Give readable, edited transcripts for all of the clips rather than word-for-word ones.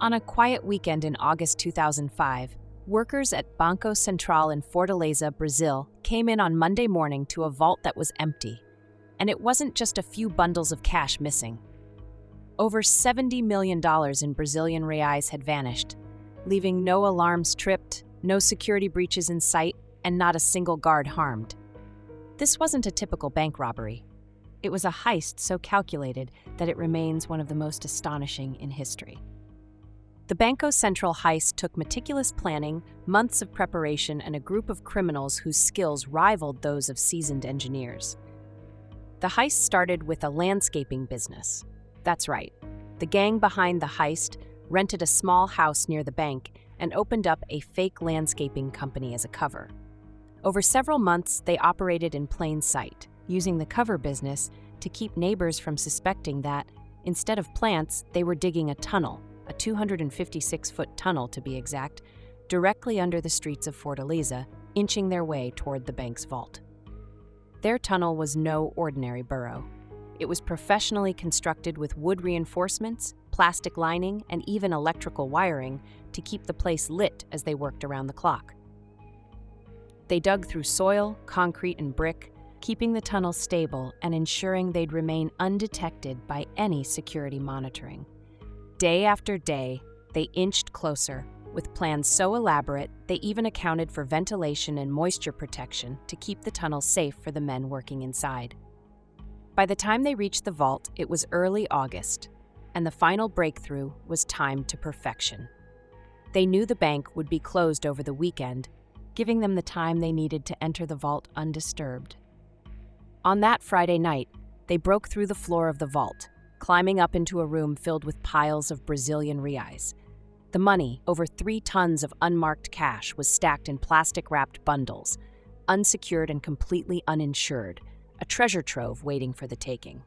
On a quiet weekend in August 2005, workers at Banco Central in Fortaleza, Brazil, came in on Monday morning to a vault that was empty. And it wasn't just a few bundles of cash missing. Over $70 million in Brazilian reais had vanished, leaving no alarms tripped, no security breaches in sight, and not a single guard harmed. This wasn't a typical bank robbery. It was a heist so calculated that it remains one of the most astonishing in history. The Banco Central Heist took meticulous planning, months of preparation, and a group of criminals whose skills rivaled those of seasoned engineers. The heist started with a landscaping business. That's right. The gang behind the heist rented a small house near the bank and opened up a fake landscaping company as a cover. Over several months, they operated in plain sight, using the cover business to keep neighbors from suspecting that, instead of plants, they were digging a tunnel, a 256-foot tunnel to be exact, directly under the streets of Fortaleza, inching their way toward the bank's vault. Their tunnel was no ordinary burrow. It was professionally constructed with wood reinforcements, plastic lining, and even electrical wiring to keep the place lit as they worked around the clock. They dug through soil, concrete, and brick, keeping the tunnel stable and ensuring they'd remain undetected by any security monitoring. Day after day, they inched closer, with plans so elaborate they even accounted for ventilation and moisture protection to keep the tunnel safe for the men working inside. By the time they reached the vault, it was early August, and the final breakthrough was timed to perfection. They knew the bank would be closed over the weekend, giving them the time they needed to enter the vault undisturbed. On that Friday night, they broke through the floor of the vault, climbing up into a room filled with piles of Brazilian reais. The money, over 3 tons of unmarked cash, was stacked in plastic-wrapped bundles, unsecured and completely uninsured, a treasure trove waiting for the taking.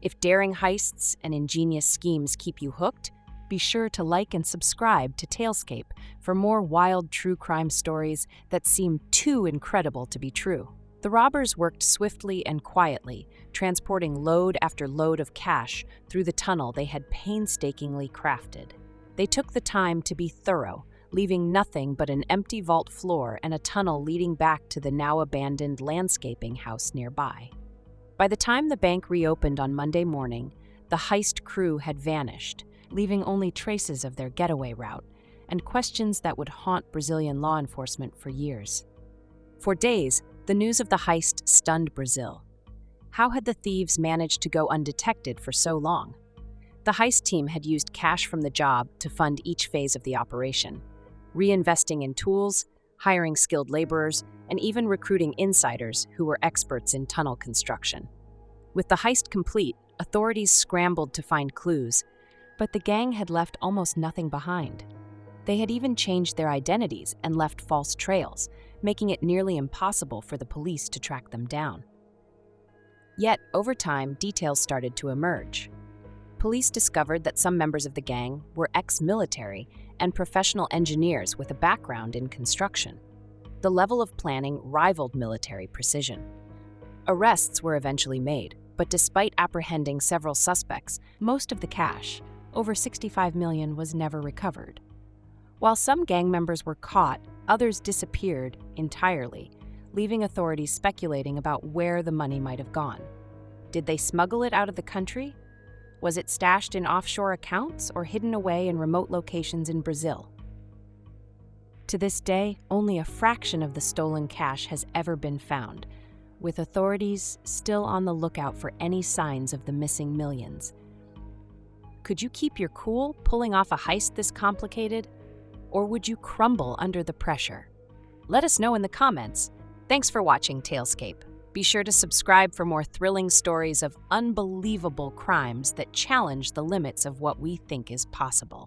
If daring heists and ingenious schemes keep you hooked, be sure to like and subscribe to Talescape for more wild true crime stories that seem too incredible to be true. The robbers worked swiftly and quietly, transporting load after load of cash through the tunnel they had painstakingly crafted. They took the time to be thorough, leaving nothing but an empty vault floor and a tunnel leading back to the now abandoned landscaping house nearby. By the time the bank reopened on Monday morning, the heist crew had vanished, leaving only traces of their getaway route and questions that would haunt Brazilian law enforcement for years. For days, the news of the heist stunned Brazil. How had the thieves managed to go undetected for so long? The heist team had used cash from the job to fund each phase of the operation, reinvesting in tools, hiring skilled laborers, and even recruiting insiders who were experts in tunnel construction. With the heist complete, authorities scrambled to find clues, but the gang had left almost nothing behind. They had even changed their identities and left false trails, making it nearly impossible for the police to track them down. Yet, over time, details started to emerge. Police discovered that some members of the gang were ex-military and professional engineers with a background in construction. The level of planning rivaled military precision. Arrests were eventually made, but despite apprehending several suspects, most of the cash, over $65 million, was never recovered. While some gang members were caught, others disappeared entirely, leaving authorities speculating about where the money might have gone. Did they smuggle it out of the country? Was it stashed in offshore accounts or hidden away in remote locations in Brazil? To this day, only a fraction of the stolen cash has ever been found, with authorities still on the lookout for any signs of the missing millions. Could you keep your cool pulling off a heist this complicated? Or would you crumble under the pressure? Let us know in the comments. Thanks for watching Talescape. Be sure to subscribe for more thrilling stories of unbelievable crimes that challenge the limits of what we think is possible.